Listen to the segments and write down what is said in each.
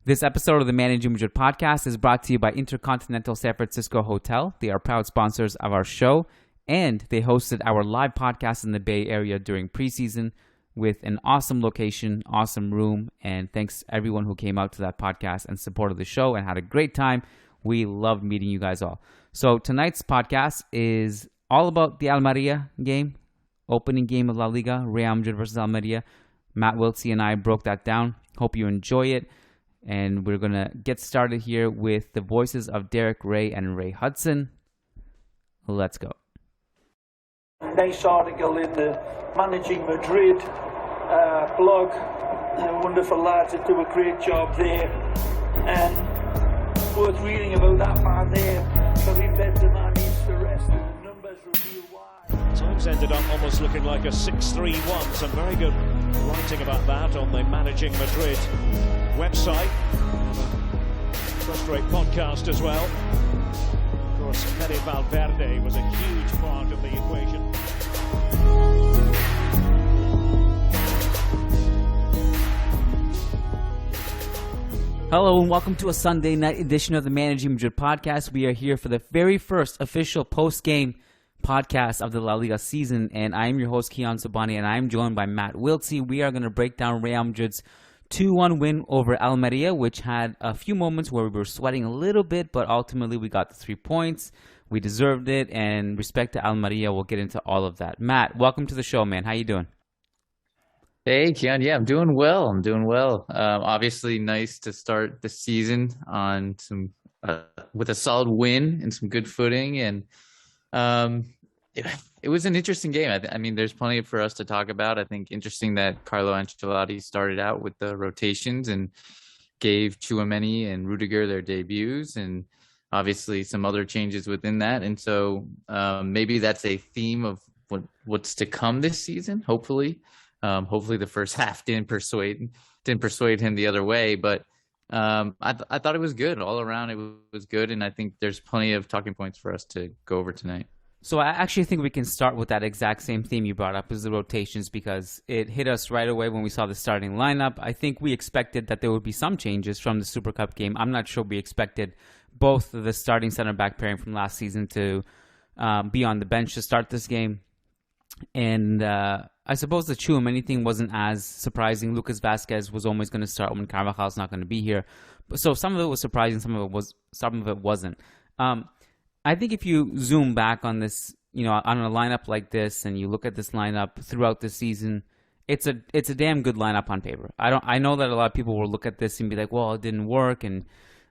This episode of the Managing Madrid Podcast is brought to you by Intercontinental San Francisco Hotel. They are proud sponsors of our show, and they hosted our live podcast in the Bay Area during preseason with an awesome location, awesome room, and thanks everyone who came out to that podcast and supported the show and had a great time. We loved meeting you guys all. So tonight's podcast is all about the Almeria game, opening game of La Liga, Real Madrid versus Almeria. Matt Wiltse and I broke that down. Hope you enjoy it. And we're going to get started here with the voices of Derek Ray and Ray Hudson. Let's go. Nice article in the Managing Madrid blog. Wonderful lads that do a great job there. And worth reading about that man there. Karim Benzema needs to rest, and the numbers reveal why. Times ended up almost looking like a 6-3-1. Some very good writing about that on the Managing Madrid website. First-rate podcast as well. Of course, Fede Valverde was a huge part of the equation. Hello and welcome to a Sunday night edition of the Managing Madrid Podcast. We are here for the very first official post-game podcast of the La Liga season, and I am your host, Kiyan, Sobhani, and I am joined by Matt Wiltse. We are going to break down Real Madrid's 2-1 win over Almeria, which had a few moments where we were sweating a little bit, but ultimately we got the 3 points. We deserved it, and respect to Almeria, we'll get into all of that. Matt, welcome to the show, man. How you doing? Hey, Kiyan. Yeah, I'm doing well. Obviously, nice to start the season on some with a solid win and some good footing, and it was an interesting game. I mean, there's plenty for us to talk about. I think interesting that Carlo Ancelotti started out with the rotations and gave Tchouameni and Rudiger their debuts, and obviously some other changes within that. And so maybe that's a theme of what's to come this season. Hopefully the first half didn't persuade him the other way, but I thought it was good all around. It was good, and I think there's plenty of talking points for us to go over tonight. So I actually think we can start with that exact same theme you brought up, is the rotations, because it hit us right away when we saw the starting lineup. I think we expected that there would be some changes from the Super Cup game. I'm not sure we expected both the starting center back pairing from last season to be on the bench to start this game. And I suppose the Tchouameni thing wasn't as surprising. Lucas Vazquez was always going to start when Carvajal's not going to be here. So some of it was surprising, some of it wasn't. I think if you zoom back on this, on a lineup like this, and you look at this lineup throughout the season, it's a damn good lineup on paper. I know that a lot of people will look at this and be like, well, it didn't work, and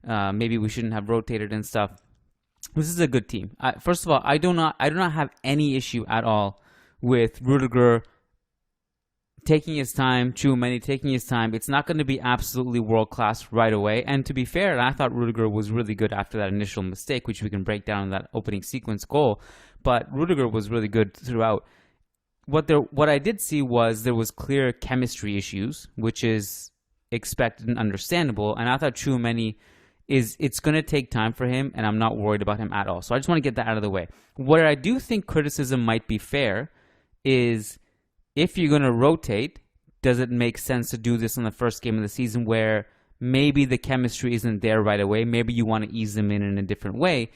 maybe we shouldn't have rotated and stuff. This is a good team. First of all, I do not have any issue at all with Rudiger taking his time, Tchouameni taking his time. It's not going to be absolutely world-class right away. And to be fair, I thought Rudiger was really good after that initial mistake, which we can break down in that opening sequence goal. But Rudiger was really good throughout. What I did see was there was clear chemistry issues, which is expected and understandable. And I thought Tchouameni it's going to take time for him, and I'm not worried about him at all. So I just want to get that out of the way. Where I do think criticism might be fair is, if you're going to rotate, does it make sense to do this in the first game of the season where maybe the chemistry isn't there right away? Maybe you want to ease them in a different way,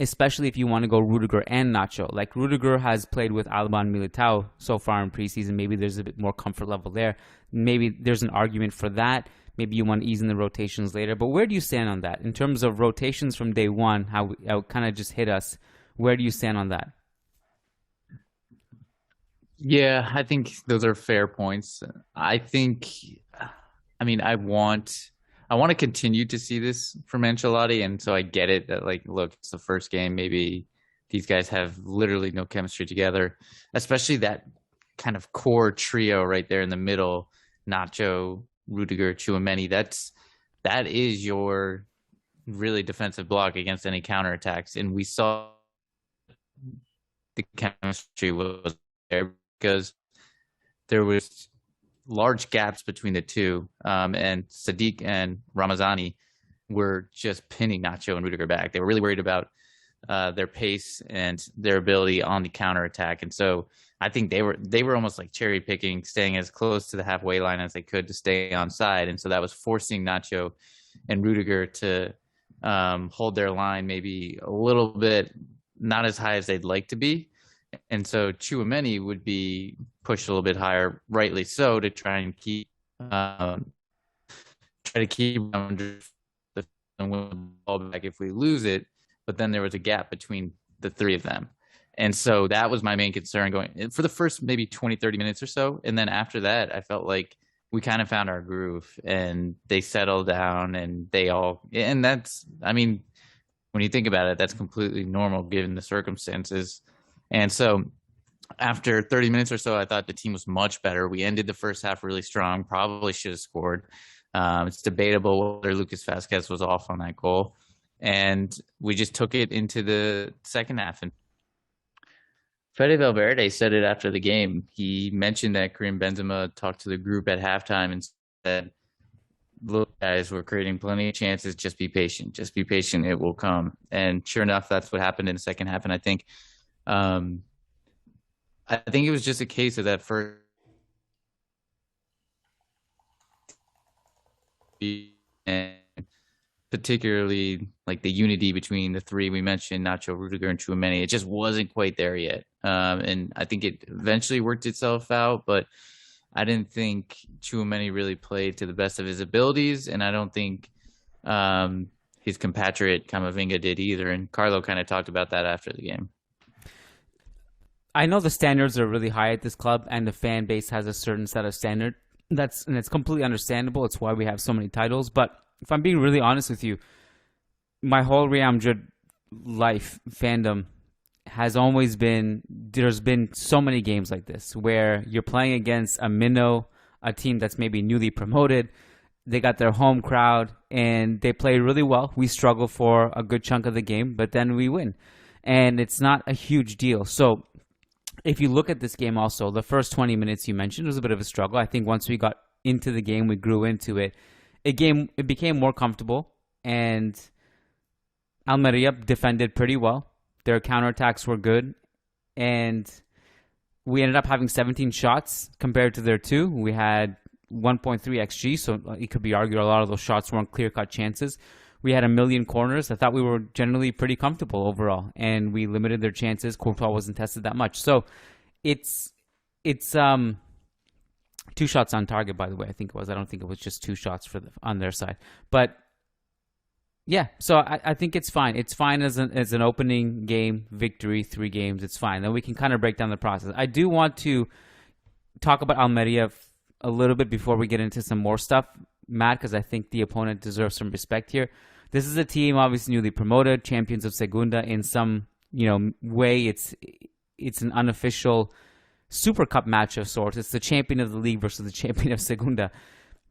especially if you want to go Rudiger and Nacho. Like, Rudiger has played with Alaba and Militao so far in preseason. Maybe there's a bit more comfort level there. Maybe there's an argument for that. Maybe you want to ease in the rotations later. But where do you stand on that? In terms of rotations from day one, how it kind of just hit us, where do you stand on that? Yeah, I think those are fair points. I want to continue to see this from Ancelotti, and so I get it that, like, look, it's the first game. Maybe these guys have literally no chemistry together, especially that kind of core trio right there in the middle, Nacho, Rudiger, Tchouameni. That is your really defensive block against any counterattacks, and we saw the chemistry was there because there was large gaps between the two, and Sadiq and Ramazani were just pinning Nacho and Rudiger back. They were really worried about their pace and their ability on the counterattack. And so I think they were almost like cherry picking, staying as close to the halfway line as they could to stay onside. And so that was forcing Nacho and Rudiger to hold their line maybe a little bit, not as high as they'd like to be. And so Tchouameni would be pushed a little bit higher, rightly so, to try and keep the ball back if we lose it. But then there was a gap between the three of them. And so that was my main concern going for the first maybe 20, 30 minutes or so. And then after that, I felt like we kind of found our groove and they settled down and that's, I mean, when you think about it, that's completely normal given the circumstances. And so after 30 minutes or so, I thought the team was much better. We ended the first half really strong, probably should have scored. It's debatable whether Lucas Vazquez was off on that goal. And we just took it into the second half. And Fede Valverde said it after the game. He mentioned that Karim Benzema talked to the group at halftime and said, look, guys, we're creating plenty of chances. Just be patient. Just be patient. It will come. And sure enough, that's what happened in the second half. And I think it was just a case of that first and particularly like the unity between the three we mentioned, Nacho, Rudiger, and Tchouameni. It just wasn't quite there yet. And I think it eventually worked itself out, but I didn't think Tchouameni really played to the best of his abilities, and I don't think his compatriot Camavinga did either. And Carlo kind of talked about that after the game. I know the standards are really high at this club, and the fan base has a certain set of standard. And it's completely understandable. It's why we have so many titles. But if I'm being really honest with you, my whole Real Madrid life fandom has always been, there's been so many games like this where you're playing against a minnow, a team that's maybe newly promoted. They got their home crowd and they play really well. We struggle for a good chunk of the game, but then we win. And it's not a huge deal. So if you look at this game also, the first 20 minutes you mentioned was a bit of a struggle. I think once we got into the game, we grew into it. It became more comfortable, and Almeria defended pretty well. Their counterattacks were good, and we ended up having 17 shots compared to their 2. We had 1.3 XG, so it could be argued a lot of those shots weren't clear-cut chances. We had a million corners. I thought we were generally pretty comfortable overall, and we limited their chances. Courtois wasn't tested that much. So it's 2 shots on target, by the way, I think it was. I don't think it was just 2 shots on their side. But, yeah, so I think it's fine. It's fine as an opening game victory, 3 games. It's fine. Then we can kind of break down the process. I do want to talk about Almeria a little bit before we get into some more stuff, Matt, because I think the opponent deserves some respect here. This is a team obviously newly promoted, champions of Segunda. In some way, it's an unofficial Super Cup match of sorts. It's the champion of the league versus the champion of Segunda.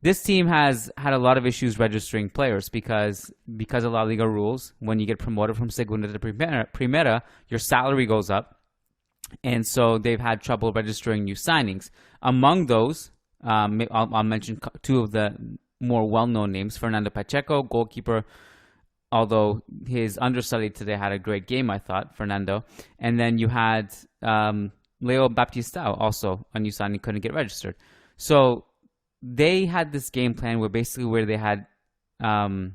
This team has had a lot of issues registering players because of La Liga rules. When you get promoted from Segunda to Primera, your salary goes up. And so they've had trouble registering new signings. Among those, I'll mention 2 of the more well-known names. Fernando Pacheco, goalkeeper, although his understudy today had a great game, I thought, Fernando. And then you had Leo Baptistao, also a new signing, couldn't get registered. So they had this game plan where they had the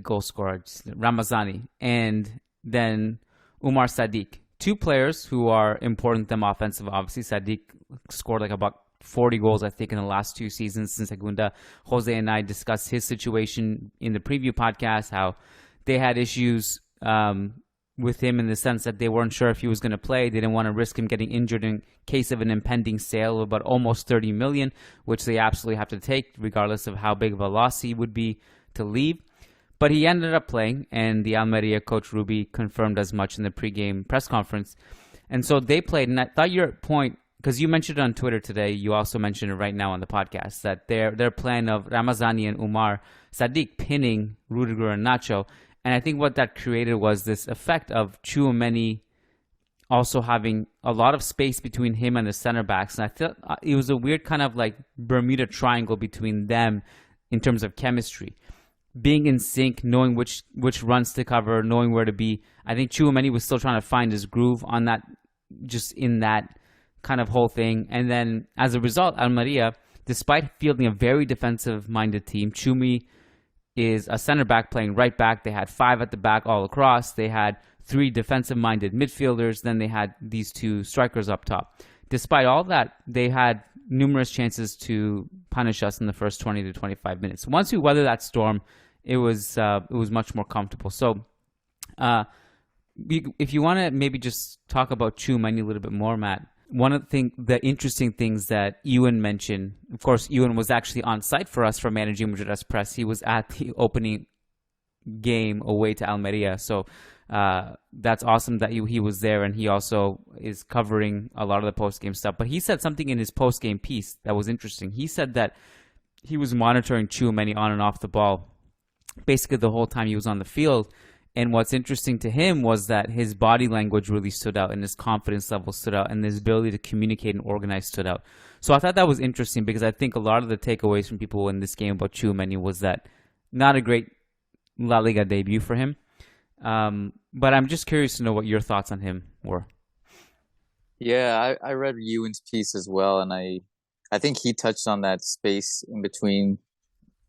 goal scorer, Ramazani, and then Umar Sadiq. 2 players who are important to them offensive, obviously. Sadiq scored like about 40 goals, I think, in the last 2 seasons since Segunda. Jose and I discussed his situation in the preview podcast, how they had issues with him in the sense that they weren't sure if he was going to play. They didn't want to risk him getting injured in case of an impending sale of about almost 30 million, which they absolutely have to take, regardless of how big of a loss he would be to leave. But he ended up playing, and the Almeria coach Rubi confirmed as much in the pregame press conference. And so they played, and I thought your point, because you mentioned it on Twitter today, you also mentioned it right now on the podcast, that their plan of Ramazani and Umar Sadiq pinning Rudiger and Nacho. And I think what that created was this effect of Tchouameni also having a lot of space between him and the center backs. And I thought it was a weird kind of like Bermuda Triangle between them in terms of chemistry. being in sync, knowing which runs to cover, knowing where to be. I think Tchouameni was still trying to find his groove on that, just in that kind of whole thing. And then as a result, Almeria, despite fielding a very defensive-minded team, Tchoumi is a center back playing right back. They had 5 at the back all across. They had 3 defensive-minded midfielders. Then they had these 2 strikers up top. Despite all that, they had numerous chances to punish us in the first 20 to 25 minutes. Once we weathered that storm, it was much more comfortable. So if you want to maybe just talk about Tchouameni a little bit more, Matt, one of the interesting things that Ewan mentioned, of course, Ewan was actually on site for us for Managing Madrid Press. He was at the opening game away to Almeria. So that's awesome that he was there, and he also is covering a lot of the post-game stuff. But he said something in his post-game piece that was interesting. He said that he was monitoring Tchouameni on and off the ball basically the whole time he was on the field. And what's interesting to him was that his body language really stood out, and his confidence level stood out, and his ability to communicate and organize stood out. So I thought that was interesting, because I think a lot of the takeaways from people in this game about Tchouameni was that not a great La Liga debut for him. But I'm just curious to know what your thoughts on him were. Yeah, I read Ewan's piece as well, and I think he touched on that space in between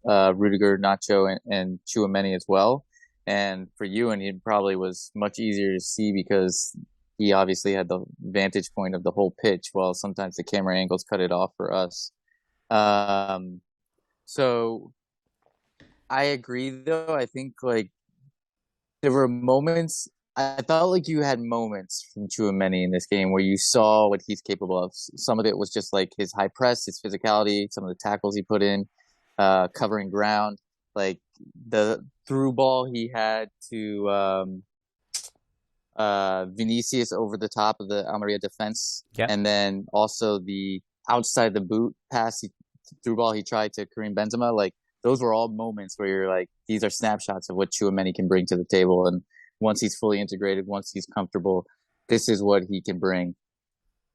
Rudiger, Nacho, and Tchouameni as well. And for Ewan, it probably was much easier to see because he obviously had the vantage point of the whole pitch, while sometimes the camera angles cut it off for us. So I agree, though. I think there were moments. I felt like you had moments from Tchouameni in this game where you saw what he's capable of. Some of it was just his high press, his physicality, some of the tackles he put in, covering ground, the through ball he had to Vinicius over the top of the Almeria defense, and then also the outside the boot pass through ball he tried to Karim Benzema. Those were all moments where you're these are snapshots of what Tchouameni can bring to the table. And once he's fully integrated, once he's comfortable, this is what he can bring.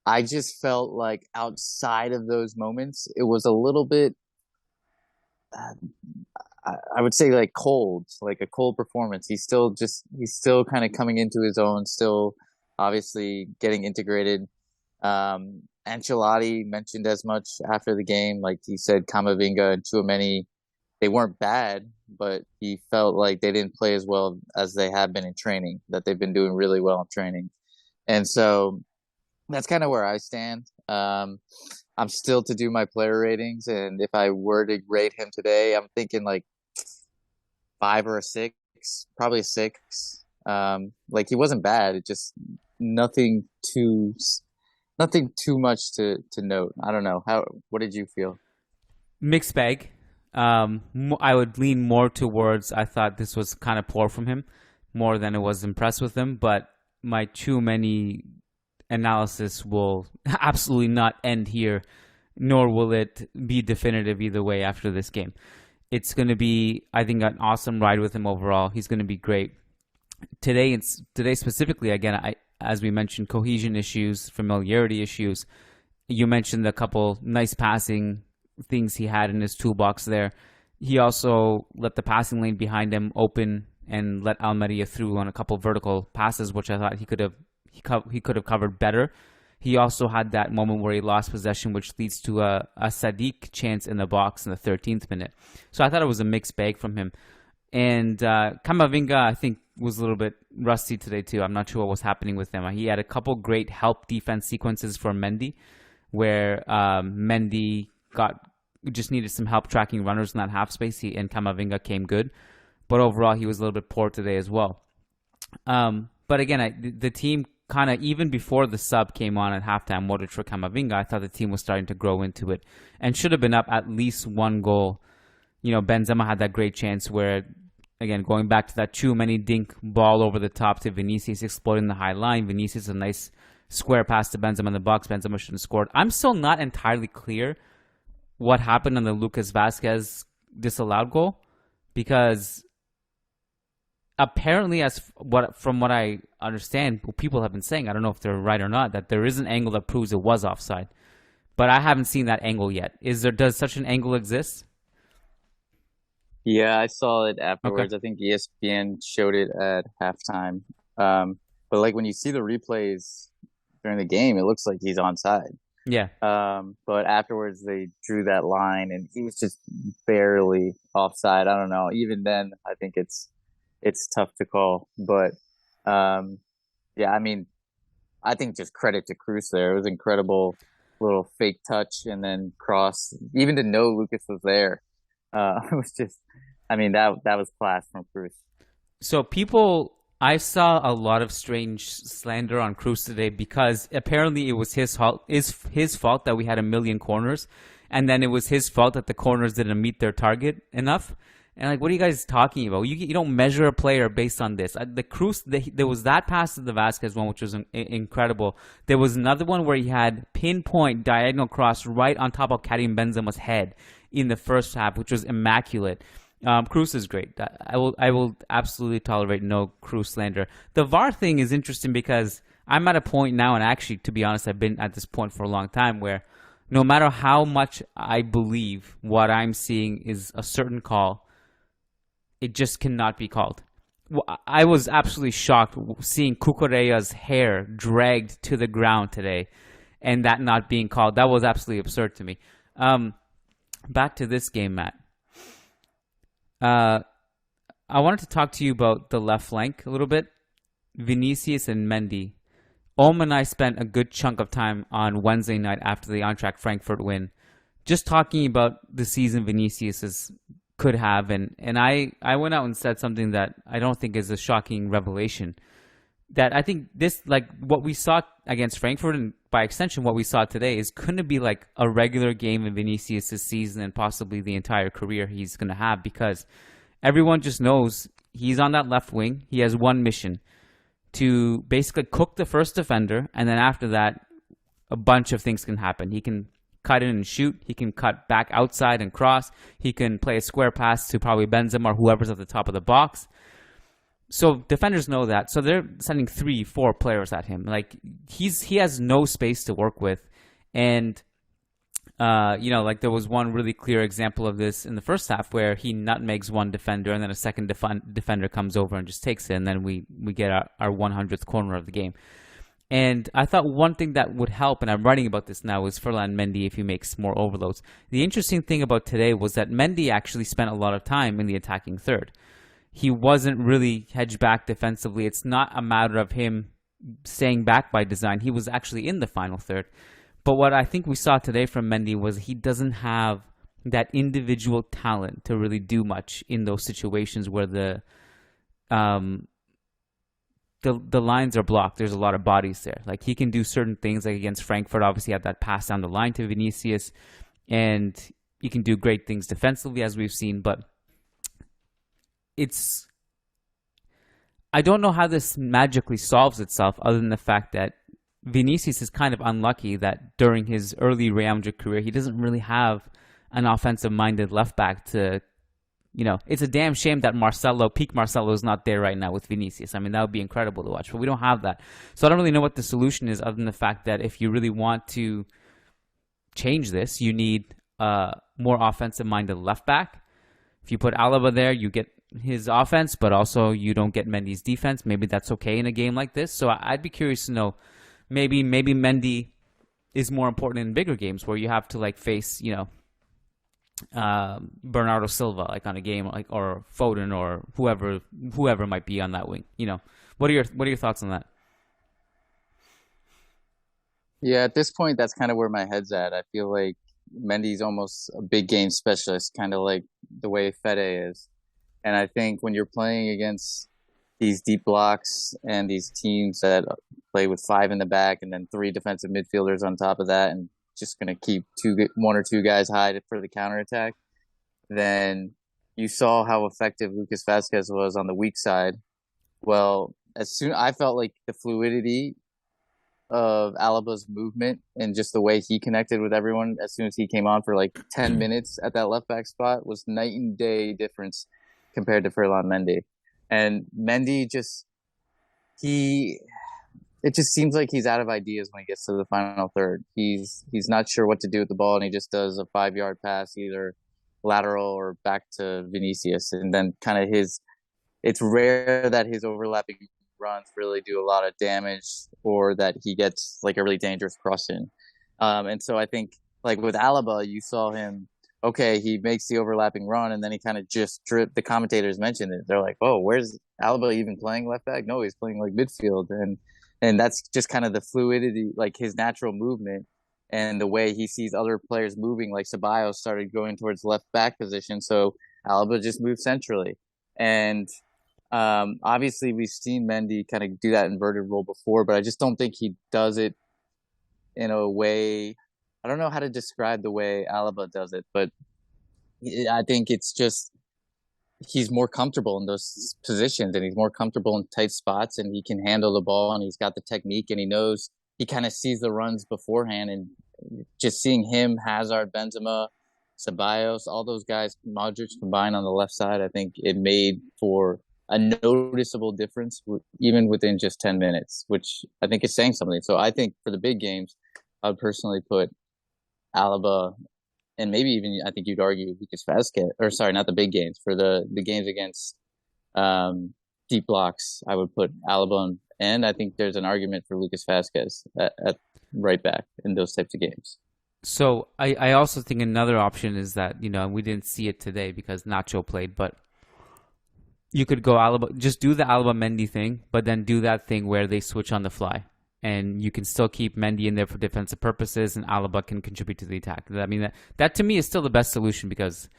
I just felt like outside of those moments, it was a little bit, I would say cold, a cold performance. He's still kind of coming into his own, still obviously getting integrated. Ancelotti mentioned as much after the game. He said, Camavinga and Tchouameni, they weren't bad, but he felt like they didn't play as well as they have been in training, that they've been doing really well in training. And so that's kind of where I stand. I'm still to do my player ratings, and if I were to rate him today, I'm thinking 5 or a 6, probably a 6. He wasn't bad. It just nothing too much to note. I don't know. What did you feel? Mixed bag. I would lean more towards, I thought this was kind of poor from him, more than it was impressed with him. But my Tchouameni analysis will absolutely not end here, nor will it be definitive either way after this game. It's going to be, I think, an awesome ride with him overall. He's going to be great. Today specifically, again, as we mentioned, cohesion issues, familiarity issues. You mentioned a couple nice passing things he had in his toolbox there. He also let the passing lane behind him open and let Almeria through on a couple vertical passes, which I thought he could have covered better. He also had that moment where he lost possession, which leads to a Sadiq chance in the box in the 13th minute. So I thought it was a mixed bag from him. And Camavinga, I think, was a little bit rusty today too. I'm not sure what was happening with him. He had a couple great help defense sequences for Mendy, where Mendy just needed some help tracking runners in that half space, and Camavinga came good. But overall, he was a little bit poor today as well. But again, the team kind of, even before the sub came on at halftime, Modric for Camavinga, I thought the team was starting to grow into it and should have been up at least 1 goal. Benzema had that great chance where, again, going back to that Tchouameni dink ball over the top to Vinicius, exploiting the high line. Vinicius, a nice square pass to Benzema in the box. Benzema shouldn't have scored. I'm still not entirely clear what happened on the Lucas Vazquez disallowed goal, because apparently, from what I understand, people have been saying, I don't know if they're right or not, that there is an angle that proves it was offside, but I haven't seen that angle yet. Does such an angle exist? Yeah, I saw it Okay. afterwards. I think ESPN showed it at halftime. But like when you see the replays during the game, it looks like he's onside. Yeah. But afterwards they drew that line and he was just barely offside. I don't know. Even then, I think it's tough to call. But yeah, I mean, I think just credit to Kroos there. It was incredible little fake touch and then cross. Even to know Lucas was there, it was just. I mean that was class from Kroos. So people, I saw a lot of strange slander on Cruz today because apparently it was his fault that we had a million corners, and then it was his fault that the corners didn't meet their target enough. And like, what are you guys talking about? You don't measure a player based on this. The Cruz, there was that pass to the Vasquez one, which was incredible. There was another one where he had pinpoint diagonal cross right on top of Karim Benzema's head in the first half, which was immaculate. Cruz is great. I will absolutely tolerate no Cruz slander. The VAR thing is interesting because I'm at a point now, and actually, to be honest, I've been at this point for a long time where no matter how much I believe what I'm seeing is a certain call, it just cannot be called. I was absolutely shocked seeing Cucurella's hair dragged to the ground today and that not being called. That was absolutely absurd to me. Back to this game, Matt. I wanted to talk to you about the left flank a little bit. Vinicius and Mendy. Ohm and I spent a good chunk of time on Wednesday night after the on-track Frankfurt win just talking about the season Vinicius could have. And I went out and said something that I don't think is a shocking revelation. That I think this, like what we saw against Frankfurt and by extension what we saw today, is going to be like a regular game in Vinicius' season and possibly the entire career he's going to have, because everyone just knows he's on that left wing. He has one mission: to basically cook the first defender, and then after that, a bunch of things can happen. He can cut in and shoot. He can cut back outside and cross. He can play a square pass to probably Benzema or whoever's at the top of the box. So defenders know that. So they're sending 3-4 players at him. Like he has no space to work with. And like there was one really clear example of this in the first half where he nutmegs one defender and then a second defender comes over and just takes it, and then we get our 100th corner of the game. And I thought one thing that would help, and I'm writing about this now, is Ferland Mendy if he makes more overloads. The interesting thing about today was that Mendy actually spent a lot of time in the attacking third. He wasn't really hedged back defensively. It's not a matter of him staying back by design. He was actually in the final third. But what I think we saw today from Mendy was he doesn't have that individual talent to really do much in those situations where the lines are blocked. There's a lot of bodies there. Like he can do certain things, like against Frankfurt, obviously had that pass down the line to Vinicius, and he can do great things defensively, as we've seen. But I don't know how this magically solves itself, other than the fact that Vinicius is kind of unlucky that during his early Real Madrid career, he doesn't really have an offensive-minded left back to, it's a damn shame that peak Marcelo is not there right now with Vinicius. I mean, that would be incredible to watch, but we don't have that. So I don't really know what the solution is, other than the fact that if you really want to change this, you need a more offensive-minded left back. If you put Alaba there, you get his offense, but also you don't get Mendy's defense. Maybe that's okay in a game like this. So I'd be curious to know, maybe Mendy is more important in bigger games where you have to face, Bernardo Silva, like on a game or Foden or whoever might be on that wing. What are your thoughts on that? Yeah, at this point, that's kind of where my head's at. I feel like Mendy's almost a big game specialist, kind of like the way Fede is. And I think when you're playing against these deep blocks and these teams that play with 5 in the back and then 3 defensive midfielders on top of that, and just going to keep 1 or 2 guys high for the counterattack, then you saw how effective Lucas Vazquez was on the weak side. Well, I felt like the fluidity of Alaba's movement and just the way he connected with everyone as soon as he came on for 10 minutes at that left back spot was night and day difference compared to Ferland Mendy. And Mendy it just seems like he's out of ideas when he gets to the final third. He's not sure what to do with the ball, and he just does a 5-yard pass either lateral or back to Vinicius. And then kind of it's rare that his overlapping runs really do a lot of damage or that he gets like a really dangerous cross in. And so I think like with Alaba, you saw him, okay, he makes the overlapping run and then he kind of just dripped. The commentators mentioned it. They're like, oh, where's Alaba even playing left back? No, he's playing like midfield. And that's just kind of the fluidity, like his natural movement and the way he sees other players moving, like Ceballos started going towards left back position. So Alaba just moved centrally. And obviously we've seen Mendy kind of do that inverted role before, but I just don't think he does it in a way. I don't know how to describe the way Alaba does it, but I think it's just he's more comfortable in those positions and he's more comfortable in tight spots and he can handle the ball and he's got the technique and he knows, he kind of sees the runs beforehand. And just seeing him, Hazard, Benzema, Ceballos, all those guys, Modric combined on the left side, I think it made for a noticeable difference even within just 10 minutes, which I think is saying something. So I think for the big games, I would personally put Alaba, and maybe even I think you'd argue because Vasquez, or sorry, not the big games, for the games against deep blocks, I would put Alaba on, and I think there's an argument for Lucas Vazquez at right back in those types of games. So I also think another option is that, you know, we didn't see it today because Nacho played, but you could go Alaba, just do the Alaba Mendy thing, but then do that thing where they switch on the fly. And you can still keep Mendy in there for defensive purposes, and Alaba can contribute to the attack. I mean, that to me is still the best solution because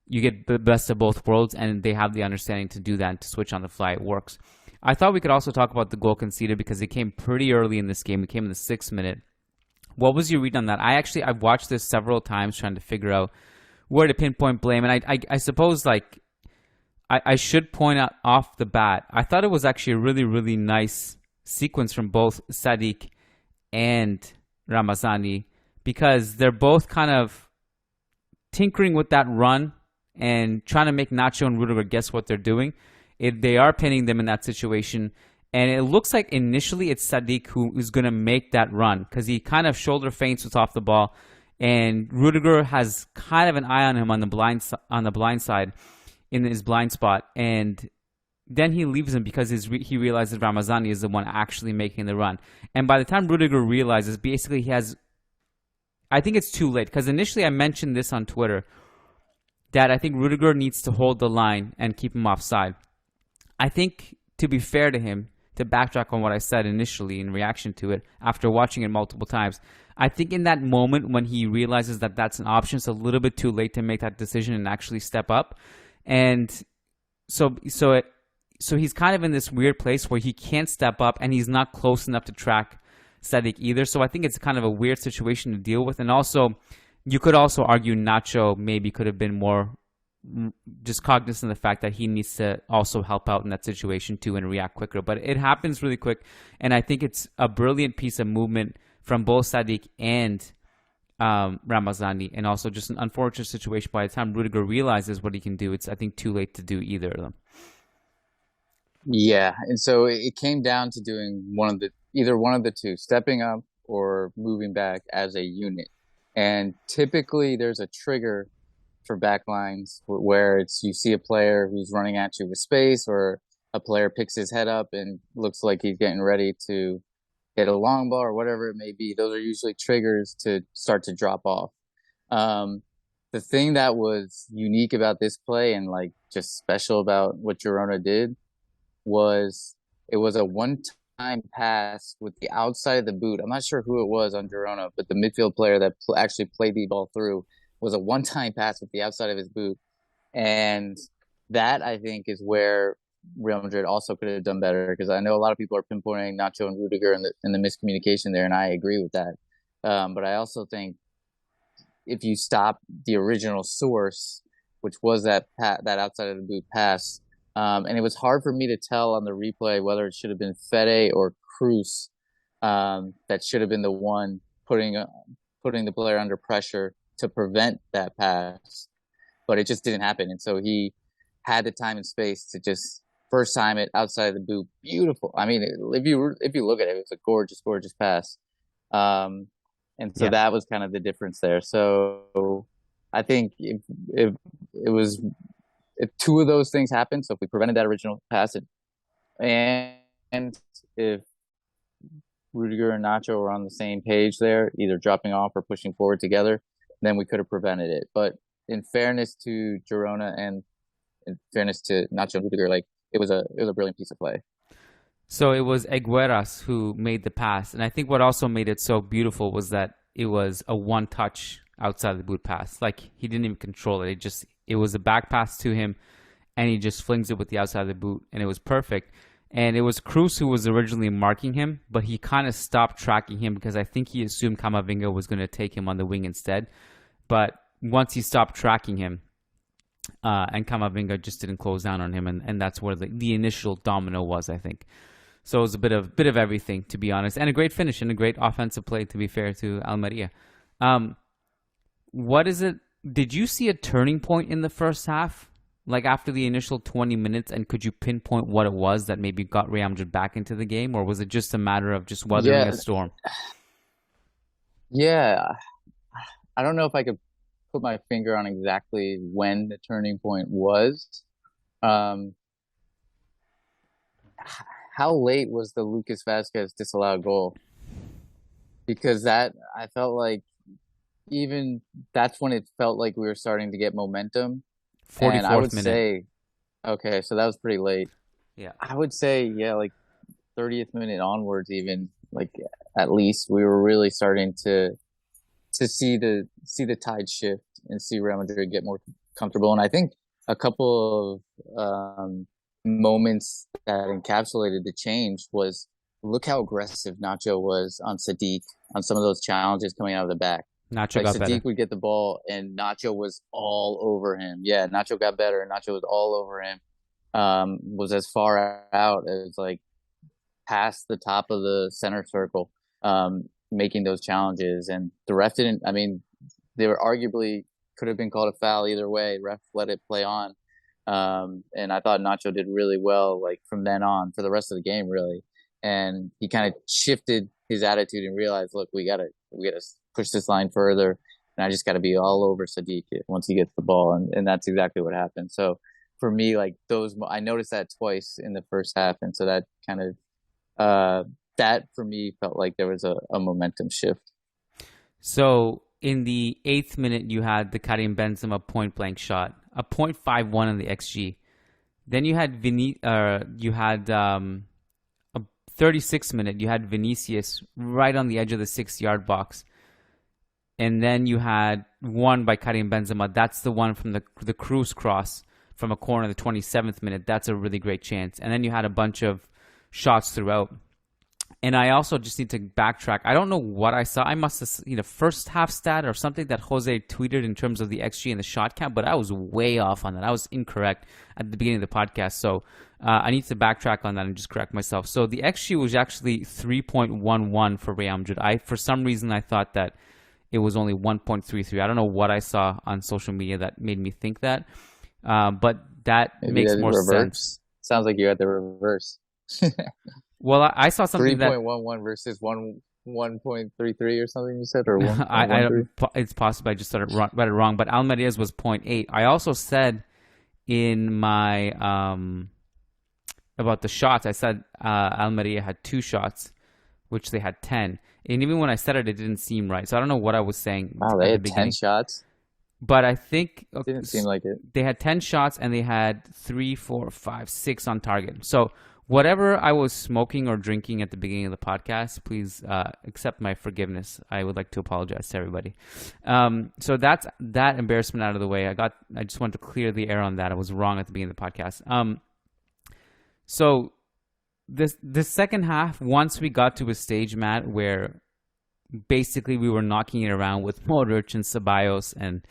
you get the best of both worlds, and they have the understanding to do that and to switch on the fly. It works. I thought we could also talk about the goal conceded because it came pretty early in this game. It came in the 6th minute. What was your read on that? I've watched this several times trying to figure out where to pinpoint blame, and I suppose like I should point out off the bat, I thought it was actually a really, really nice sequence from both Sadiq and Ramazani because they're both kind of tinkering with that run and trying to make Nacho and Rudiger guess what they're doing. They are pinning them in that situation, and it looks like initially it's Sadiq who is going to make that run because he kind of shoulder feints what's off the ball, and Rudiger has kind of an eye on him on the blind side in his blind spot, and then he leaves him because he realizes Ramazani is the one actually making the run. And by the time Rudiger realizes, basically I think it's too late. Because initially I mentioned this on Twitter, that I think Rudiger needs to hold the line and keep him offside. I think, to be fair to him, to backtrack on what I said initially in reaction to it, after watching it multiple times, I think in that moment when he realizes that that's an option, it's a little bit too late to make that decision and actually step up. And so he's kind of in this weird place where he can't step up and he's not close enough to track Sadiq either. So I think it's kind of a weird situation to deal with. And also, you could also argue Nacho maybe could have been more just cognizant of the fact that he needs to also help out in that situation too and react quicker. But it happens really quick. And I think it's a brilliant piece of movement from both Sadiq and Ramazani, and also just an unfortunate situation. By the time Rudiger realizes what he can do, it's, I think, too late to do either of them. Yeah, and so it came down to doing either one of the two, stepping up or moving back as a unit. And typically there's a trigger for backlines where you see a player who's running at you with space, or a player picks his head up and looks like he's getting ready to hit a long ball or whatever it may be. Those are usually triggers to start to drop off. The thing that was unique about this play and like just special about what Girona did was it was a one-time pass with the outside of the boot. I'm not sure who it was on Girona, but the midfield player that actually played the ball through was a one-time pass with the outside of his boot. And that, I think, is where Real Madrid also could have done better, because I know a lot of people are pinpointing Nacho and Rudiger and the miscommunication there, and I agree with that. But I also think if you stop the original source, which was that outside of the boot pass, and it was hard for me to tell on the replay whether it should have been Fede or Kroos that should have been the one putting the player under pressure to prevent that pass, but it just didn't happen. And so he had the time and space to just first time it outside the boot. Beautiful. I mean, if you look at it, it was a gorgeous pass. And so that was kind of the difference there. So I think if it was if two of those things happened, so if we prevented that original pass and if Rudiger and Nacho were on the same page there, either dropping off or pushing forward together, then we could have prevented it. But in fairness to Girona and in fairness to Nacho and Rudiger, like it was a brilliant piece of play. So it was Higueras who made the pass. And I think what also made it so beautiful was that it was a one-touch outside the boot pass. Like, he didn't even control it. It was a back pass to him, and he just flings it with the outside of the boot, and it was perfect. And it was Kroos who was originally marking him, but he kind of stopped tracking him because I think he assumed Camavinga was going to take him on the wing instead. But once he stopped tracking him, and Camavinga just didn't close down on him, and that's where the initial domino was, I think. So it was a bit of everything, to be honest, and a great finish and a great offensive play, to be fair to Almeria. What is it? Did you see a turning point in the first half, like after the initial 20 minutes, and could you pinpoint what it was that maybe got Real Madrid back into the game, or was it just a matter of just weathering a storm? Yeah, I don't know if I could put my finger on exactly when the turning point was. How late was the Lucas Vazquez disallowed goal? Because I felt like even that's when it felt like we were starting to get momentum. 44th and I would minute. say, okay, so that was pretty late. Yeah. I would say, yeah, like 30th minute onwards, even like at least we were really starting to see the tide shift and see Real Madrid get more comfortable. And I think a couple of moments that encapsulated the change was look how aggressive Nacho was on Sadiq on some of those challenges coming out of the back. Nacho like got Sadiq better. would get the ball and Nacho was all over him. Yeah, Nacho got better and Nacho was all over him. Was as far out as like past the top of the center circle, making those challenges. And the ref didn't, I mean, they were arguably could have been called a foul either way. Ref let it play on. And I thought Nacho did really well, like from then on for the rest of the game, really. And he kind of shifted his attitude and realized, look, we gotta push this line further. And I just got to be all over Sadiq once he gets the ball. And that's exactly what happened. So for me, like I noticed that twice in the first half. And so that kind of, that for me felt like there was a momentum shift. So in the 8th minute, you had the Karim Benzema point blank shot, a 0.51 in the XG. Then you had a 36th minute, you had Vinicius right on the edge of the 6-yard box. And then you had one by Karim Benzema. That's the one from the Kroos cross from a corner in the 27th minute. That's a really great chance. And then you had a bunch of shots throughout. And I also just need to backtrack. I don't know what I saw. I must have seen a first half stat or something that Jose tweeted in terms of the XG and the shot count, but I was way off on that. I was incorrect at the beginning of the podcast. So I need to backtrack on that and just correct myself. So the XG was actually 3.11 for Real Madrid. For some reason, I thought that it was only 1.33. I don't know what I saw on social media that made me think that. But that Maybe makes more reverse. sense. Sounds like you had the reverse. Well, I saw something 3.11 versus 1.33 or something you said, or 1.13? It's possible I just read it wrong, but Almeria's was 0.8. I also said in my about the shots, I said Almeria had 2 shots, which they had 10. And even when I said it, it didn't seem right. So I don't know what I was saying. Wow, they had 10 shots? But I think it didn't seem like it. They had 10 shots and they had 3, 4, 5, 6 on target. So whatever I was smoking or drinking at the beginning of the podcast, please accept my forgiveness. I would like to apologize to everybody. So that's that embarrassment out of the way. I just wanted to clear the air on that. I was wrong at the beginning of the podcast. So the second half, once we got to a stage, Matt, where basically we were knocking it around with Modric and Ceballos and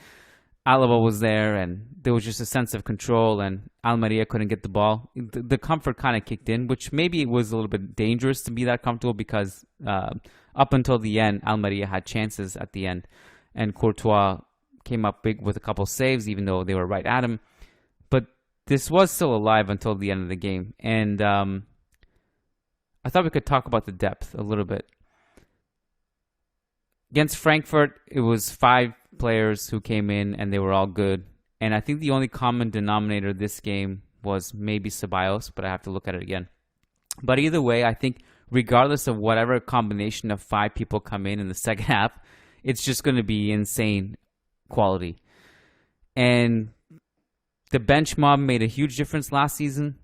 Alaba was there, and there was just a sense of control, and Almeria couldn't get the ball. The comfort kind of kicked in, which maybe it was a little bit dangerous to be that comfortable because up until the end, Almeria had chances at the end, and Courtois came up big with a couple saves, even though they were right at him. But this was still alive until the end of the game, and I thought we could talk about the depth a little bit. Against Frankfurt, it was 5 players who came in, and they were all good. And I think the only common denominator this game was maybe Ceballos, but I have to look at it again. But either way, I think regardless of whatever combination of 5 people come in the second half, it's just going to be insane quality. And the bench mob made a huge difference last season.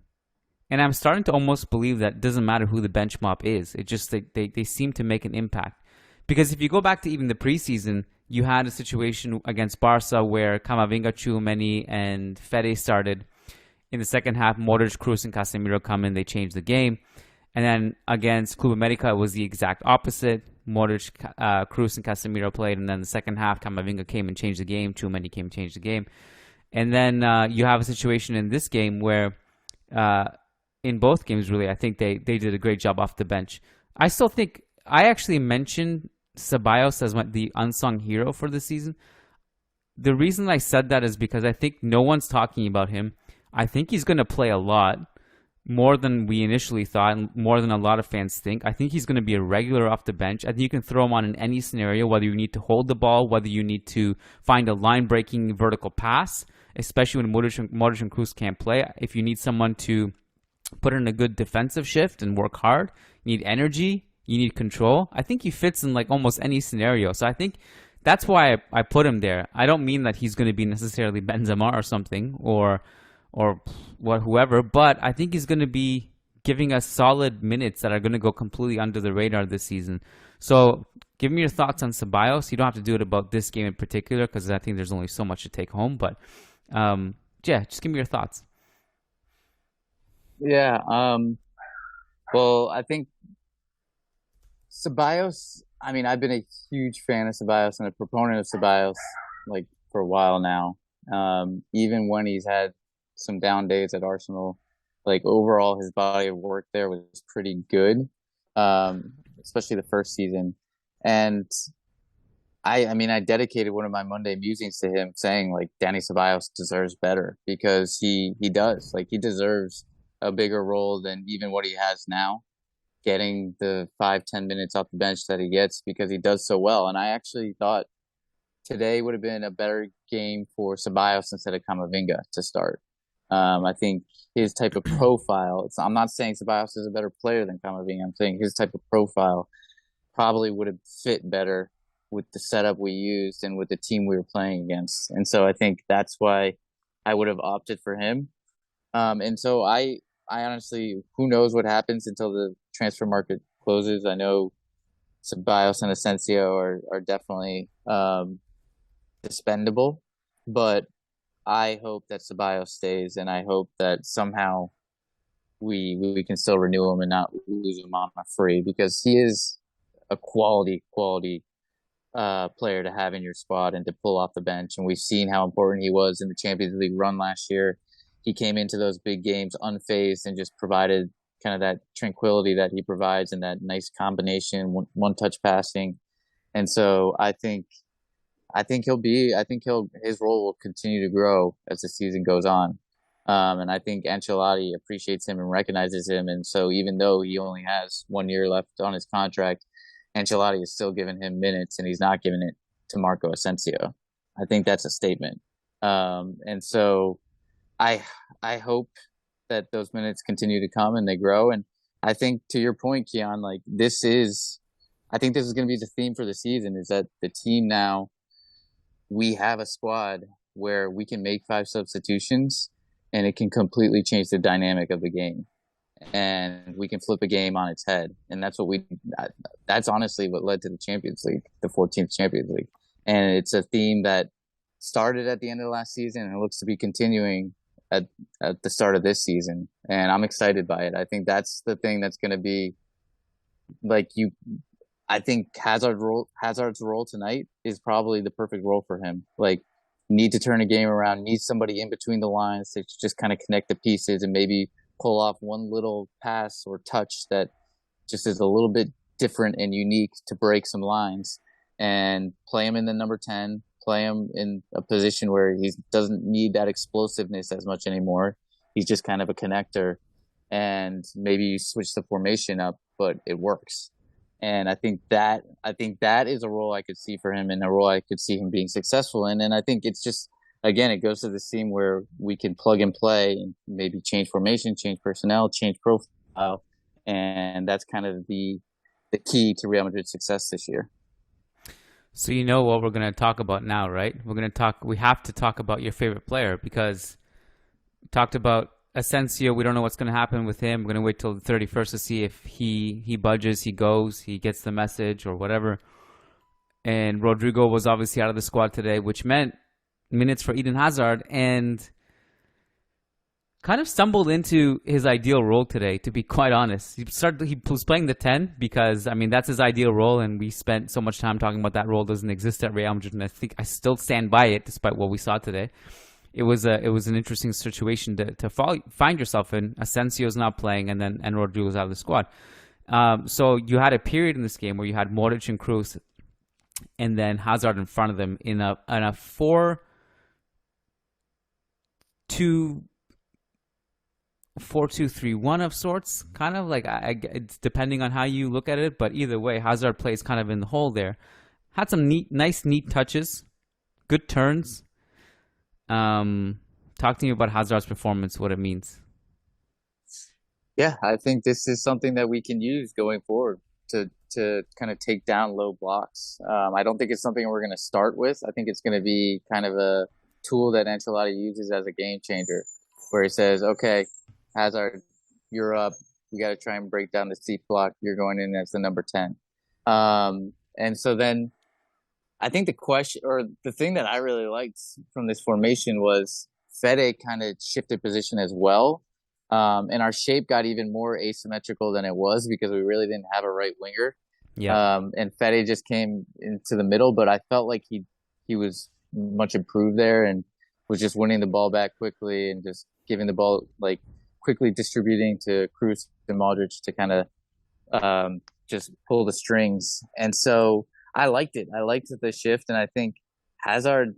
And I'm starting to almost believe that it doesn't matter who the bench mob is. It just they seem to make an impact. Because if you go back to even the preseason, you had a situation against Barca where Camavinga, Tchouameni, and Fede started. In the second half, Modric, Kroos, and Casemiro come in. They changed the game. And then against Club America, it was the exact opposite. Modric, Kroos, and Casemiro played. And then the second half, Camavinga came and changed the game. Tchouameni came and changed the game. And then you have a situation in this game where, in both games, really, I think they did a great job off the bench. I still think, I actually mentioned Ceballos as the unsung hero for the season. The reason I said that is because I think no one's talking about him. I think he's going to play a lot, more than we initially thought, and more than a lot of fans think. I think he's going to be a regular off the bench. I think you can throw him on in any scenario, whether you need to hold the ball, whether you need to find a line-breaking vertical pass, especially when Modric and Kroos can't play. If you need someone to put in a good defensive shift and work hard, you need energy, you need control. I think he fits in like almost any scenario. So I think that's why I put him there. I don't mean that he's going to be necessarily Benzema or something, or whoever, but I think he's going to be giving us solid minutes that are going to go completely under the radar this season. So give me your thoughts on Ceballos. You don't have to do it about this game in particular because I think there's only so much to take home, but yeah, just give me your thoughts. Yeah. Well, I think Ceballos, I mean, I've been a huge fan of Ceballos and a proponent of Ceballos like for a while now. Even when he's had some down days at Arsenal, like overall his body of work there was pretty good, especially the first season. And I mean, I dedicated one of my Monday musings to him saying like Dani Ceballos deserves better because he does. Like he deserves a bigger role than even what he has now, getting the 5-10 minutes off the bench that he gets because he does so well. And I actually thought today would have been a better game for Ceballos instead of Camavinga to start. I think his type of profile, I'm not saying Ceballos is a better player than Camavinga. I'm saying his type of profile probably would have fit better with the setup we used and with the team we were playing against. And so I think that's why I would have opted for him. And so I honestly, who knows what happens until the transfer market closes. I know Ceballos and Asensio are definitely expendable, but I hope that Ceballos stays, and I hope that somehow we can still renew him and not lose him on a free because he is a quality player to have in your squad and to pull off the bench. And we've seen how important he was in the Champions League run last year. He came into those big games unfazed and just provided kind of that tranquility that he provides and that nice combination, one-touch passing. And so I think his role will continue to grow as the season goes on. And I think Ancelotti appreciates him and recognizes him. And so even though he only has 1 year left on his contract, Ancelotti is still giving him minutes and he's not giving it to Marco Asensio. I think that's a statement. And so I hope that those minutes continue to come and they grow. And I think to your point, Kiyan, like I think this is going to be the theme for the season is that the team now, we have a squad where we can make 5 substitutions and it can completely change the dynamic of the game. And we can flip a game on its head. And that's honestly what led to the Champions League, the 14th Champions League. And it's a theme that started at the end of last season and looks to be continuing at the start of this season. And I'm excited by it. I think that's the thing that's going to be I think Hazard's role tonight is probably the perfect role for him. Like, need to turn a game around, need somebody in between the lines to just kind of connect the pieces and maybe pull off one little pass or touch that just is a little bit different and unique to break some lines, and play him in the number 10, play him in a position where he doesn't need that explosiveness as much anymore. He's just kind of a connector, and maybe you switch the formation up, but it works. And I think that is a role I could see for him, and a role I could see him being successful in. And I think it's just, again, it goes to the theme where we can plug and play and maybe change formation, change personnel, change profile. And that's kind of the key to Real Madrid's success this year. So you know what we're going to talk about now, right? We have to talk about your favorite player, because we talked about Asensio. We don't know what's going to happen with him. We're going to wait till the 31st to see if he budges, he goes, he gets the message or whatever. And Rodrigo was obviously out of the squad today, which meant minutes for Eden Hazard, and kind of stumbled into his ideal role today, to be quite honest. He was playing the 10 because, I mean, that's his ideal role, and we spent so much time talking about that role doesn't exist at Real Madrid, and I think I still stand by it despite what we saw today. It was an interesting situation to find yourself in. Asensio's not playing, and Rodrigo's out of the squad. So you had a period in this game where you had Modric and Kroos, and then Hazard in front of them in a 4-2-3-1 of sorts, kind of like, it's depending on how you look at it, but either way, Hazard plays kind of in the hole there. Had some nice touches, good turns. Talk to me about Hazard's performance, what it means. Yeah, I think this is something that we can use going forward to kind of take down low blocks. I don't think it's something we're going to start with. I think it's going to be kind of a tool that Ancelotti uses as a game changer, where he says, okay, Hazard, you're up. You got to try and break down the C block. You're going in as the number 10. And so then I think the thing that I really liked from this formation was Fede kind of shifted position as well. And our shape got even more asymmetrical than it was because we really didn't have a right winger. Yeah. And Fede just came into the middle, but I felt like he was much improved there and was just winning the ball back quickly and just giving the ball, like, quickly distributing to Kroos and Modric to kind of just pull the strings. And so I liked it. I liked the shift, and I think Hazard,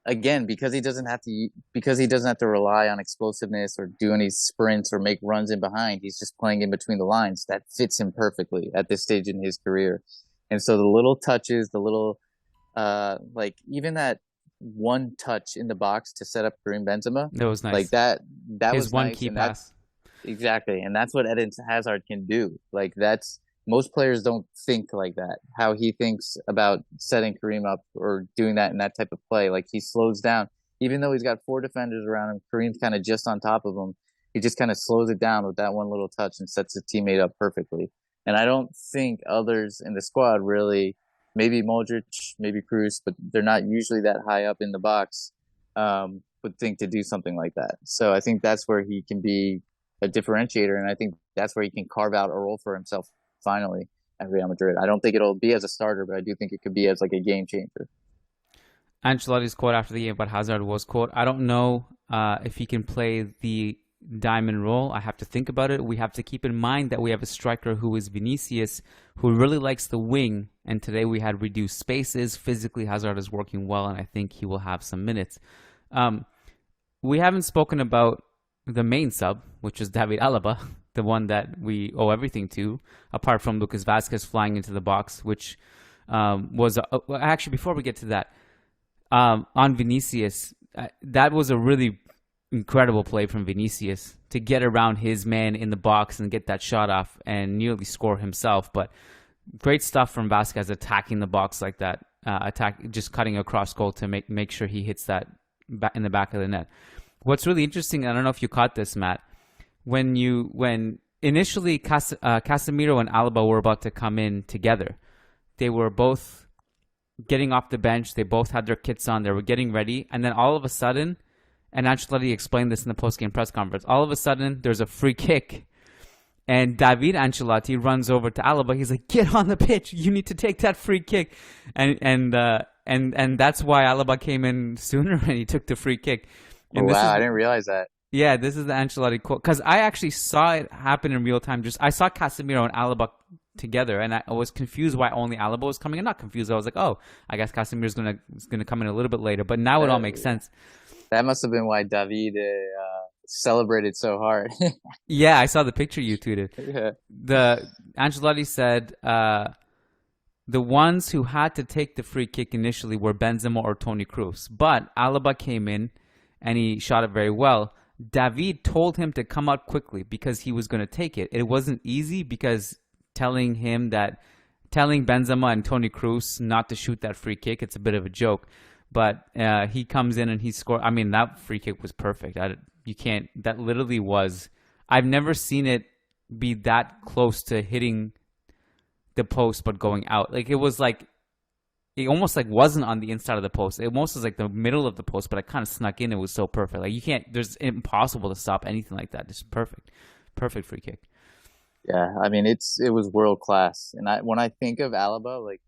again, because he doesn't have to rely on explosiveness or do any sprints or make runs in behind. He's just playing in between the lines. That fits him perfectly at this stage in his career. And so the little touches, the little even that one touch in the box to set up Karim Benzema, that was nice. Like that his was one nice, key pass. Exactly, and that's what Eden Hazard can do. Like, that's, most players don't think like that. How he thinks about setting Karim up or doing that in that type of play. Like, he slows down. Even though he's got 4 defenders around him, Karim's kind of just on top of him. He just kind of slows it down with that one little touch and sets his teammate up perfectly. And I don't think others in the squad really, maybe Modric, maybe Kroos, but they're not usually that high up in the box, would think to do something like that. So I think that's where he can be a differentiator, and I think that's where he can carve out a role for himself finally at Real Madrid. I don't think it'll be as a starter, but I do think it could be as like a game changer. Ancelotti's quote after the game about Hazard was, quote, "I don't know if he can play the diamond role. I have to think about it. We have to keep in mind that we have a striker who is Vinicius, who really likes the wing, and today we had reduced spaces. Physically, Hazard is working well, and I think he will have some minutes." We haven't spoken about the main sub, which is David Alaba, the one that we owe everything to, apart from Lucas Vazquez flying into the box, which was actually, before we get to that, on Vinicius, that was a really incredible play from Vinicius to get around his man in the box and get that shot off and nearly score himself. But great stuff from Vasquez attacking the box like that, just cutting across goal to make sure he hits that in the back of the net. What's really interesting, I don't know if you caught this, Matt, when initially Casemiro and Alaba were about to come in together, they were both getting off the bench. They both had their kits on. They were getting ready. And then all of a sudden, and Ancelotti explained this in the post-game press conference, all of a sudden there's a free kick. And David Ancelotti runs over to Alaba. He's like, "Get on the pitch. You need to take that free kick." And that's why Alaba came in sooner and he took the free kick. And I didn't realize that. Yeah, this is the Ancelotti quote. Because I actually saw it happen in real time. I saw Casemiro and Alaba together, and I was confused why only Alaba was coming in. Not confused. I was like, oh, I guess Casemiro's gonna come in a little bit later. But now it all makes sense. That must have been why David celebrated so hard. Yeah, I saw the picture you tweeted. Yeah. The Ancelotti said the ones who had to take the free kick initially were Benzema or Toni Kroos, but Alaba came in and he shot it very well. David told him to come out quickly because he was going to take it. It wasn't easy because telling Benzema and Toni Kroos not to shoot that free kick, it's a bit of a joke. But he comes in and he scored. I mean, that free kick was perfect. That literally was. I've never seen it be that close to hitting the post but going out. Like, it was like, it almost like wasn't on the inside of the post. It almost was like the middle of the post, but it kind of snuck in. It was so perfect. Like, there's impossible to stop anything like that. Just perfect free kick. Yeah, I mean, it was world class. And when I think of Alaba, like,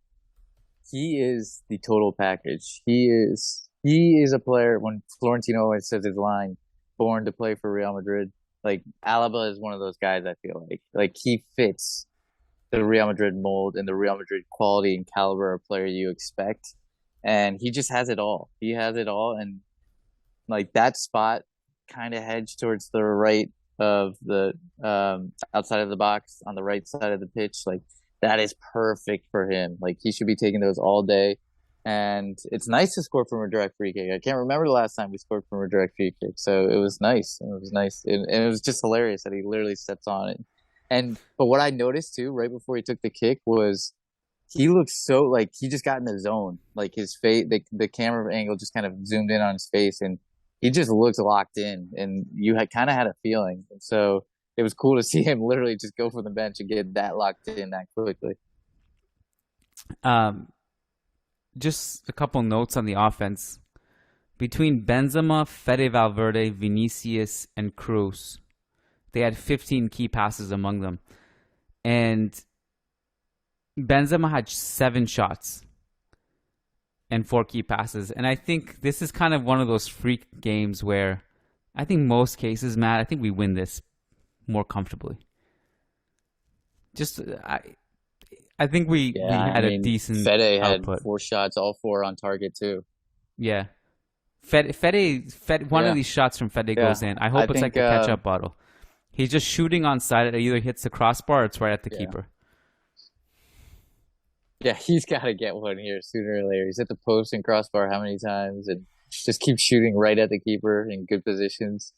he is the total package. He is a player. When Florentino always says his line, born to play for Real Madrid, like, Alaba is one of those guys. I feel like he fits the Real Madrid mold and the Real Madrid quality and caliber of player you expect. And he just has it all. He has it all. And like, that spot kind of hedged towards the right of the outside of the box on the right side of the pitch. Like, that is perfect for him. Like, he should be taking those all day. And it's nice to score from a direct free kick. I can't remember the last time we scored from a direct free kick. So it was nice. And it was just hilarious that he literally steps on it. But what I noticed too, right before he took the kick, was he looked so, like, he just got in the zone. Like, his face, the camera angle just kind of zoomed in on his face, and he just looked locked in. And you kind of had a feeling. And so it was cool to see him literally just go from the bench and get that locked in that quickly. Just a couple notes on the offense. Between Benzema, Fede Valverde, Vinicius, and Kroos, they had 15 key passes among them. And Benzema had 7 shots and 4 key passes. And I think this is kind of one of those freak games where I think most cases, Matt, I think we win this more comfortably. I think we had a decent Fede output. had 4 shots, all 4 on target too. Yeah. Fede, one of these shots from Fede goes in. I hope it's like a ketchup bottle. He's just shooting on side. It either hits the crossbar or it's right at the keeper. Yeah, he's got to get one here sooner or later. He's hit the post and crossbar how many times, and just keeps shooting right at the keeper in good positions.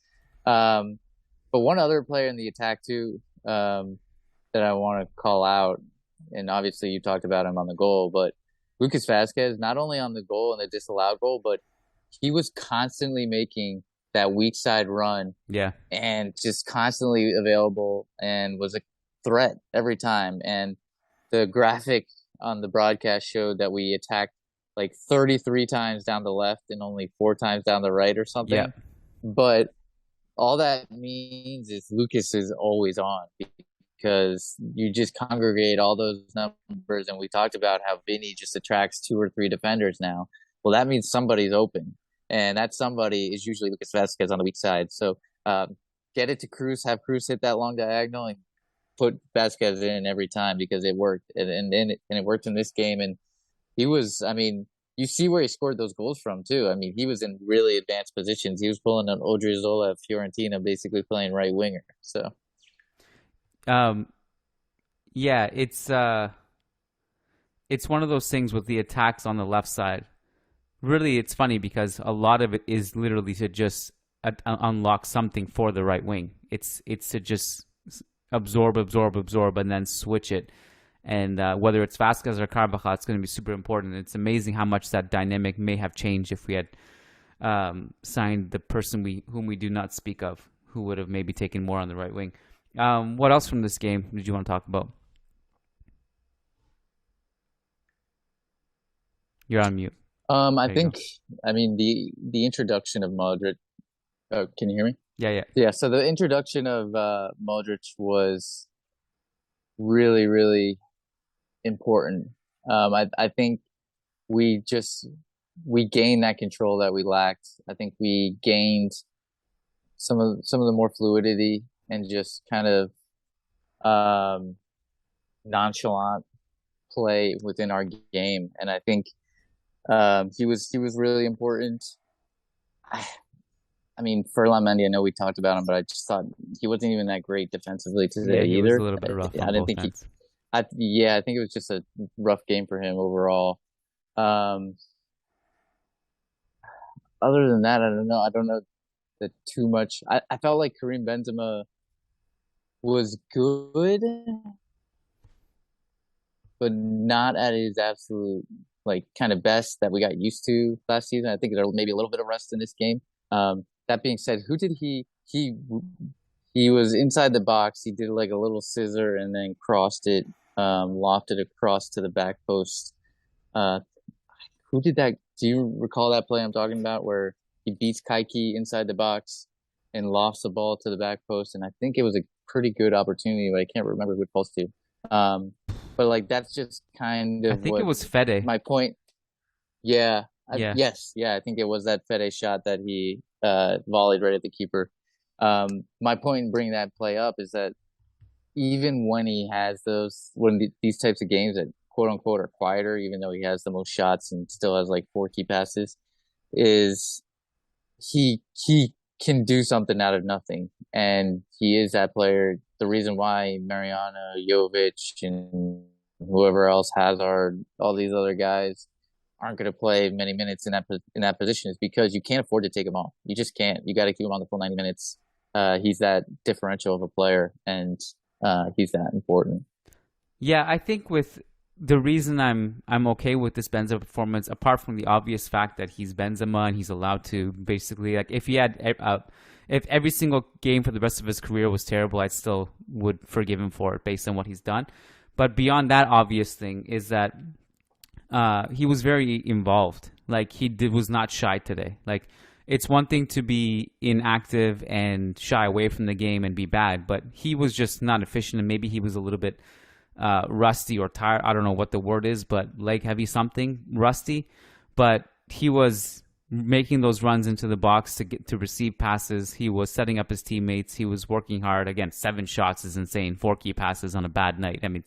But one other player in the attack too that I want to call out, and obviously you talked about him on the goal, but Lucas Vazquez, not only on the goal and the disallowed goal, but he was constantly making that weak side run, and just constantly available and was a threat every time. And the graphic on the broadcast showed that we attacked like 33 times down the left and only 4 times down the right or something. Yeah. But all that means is Lucas is always on, because you just congregate all those numbers. And we talked about how Vinny just attracts 2 or 3 defenders now. Well, that means somebody's open. And that somebody is usually Lucas Vazquez on the weak side. So get it to Kroos, have Kroos hit that long diagonal, and put Vazquez in every time, because it worked. And it worked in this game. And he was, I mean, you see where he scored those goals from too. I mean, he was in really advanced positions. He was pulling an Odriozola of Fiorentina, basically playing right winger. So, yeah, it's one of those things with the attacks on the left side. Really, it's funny because a lot of it is literally to just unlock something for the right wing. It's to just absorb, and then switch it. And whether it's Vasquez or Carvajal, it's going to be super important. It's amazing how much that dynamic may have changed if we had signed the person whom we do not speak of, who would have maybe taken more on the right wing. What else from this game did you want to talk about? You're on mute. I think, I mean, the introduction of Modric. Oh, can you hear me? Yeah. Yeah. So the introduction of Modric was really, really important. I think we gained that control that we lacked. I think we gained some of the more fluidity and just kind of nonchalant play within our game. And I think he was really important. I mean, Ferland Mendy, I know we talked about him, but I just thought he wasn't even that great defensively today he either. was a little bit rough I on didn't both think ends. I think it was just a rough game for him overall. Um, Other than that, I don't know. I don't know that too much. I felt like Karim Benzema was good, but not at his absolute like kind of best that we got used to last season. I think there was maybe a little bit of rust in this game. That being said, who did he was inside the box. He did like a little scissor and then crossed it, lofted across to the back post. Who did that? Do you recall that play I'm talking about where he beats Kaiki inside the box and lofts the ball to the back post? And I think it was a pretty good opportunity, but I can't remember who it falls to. But like that's just kind of I think it was Fede. my point. Yeah. Yeah. Yes. Yeah. I think it was that Fede shot that he volleyed right at the keeper. My point in bringing that play up is that even when he has these types of games that quote unquote are quieter, even though he has the most shots and still has like 4 key passes, is he can do something out of nothing. And he is that player. The reason why Mariano, Jovic, and whoever else all these other guys aren't going to play many minutes in that position is because you can't afford to take him off. You just can't. You got to keep him on the full 90 minutes. He's that differential of a player, and he's that important. Yeah, I think with the reason I'm okay with this Benzema performance, apart from the obvious fact that he's Benzema and he's allowed to basically, like, if every single game for the rest of his career was terrible, I still would forgive him for it based on what he's done. But beyond that obvious thing is that he was very involved. Like, was not shy today. Like, it's one thing to be inactive and shy away from the game and be bad, but he was just not efficient, and maybe he was a little bit rusty or tired. I don't know what the word is, but leg heavy something, rusty. But he was making those runs into the box to receive passes. He was setting up his teammates. He was working hard. Again, 7 shots is insane. 4 key passes on a bad night. I mean,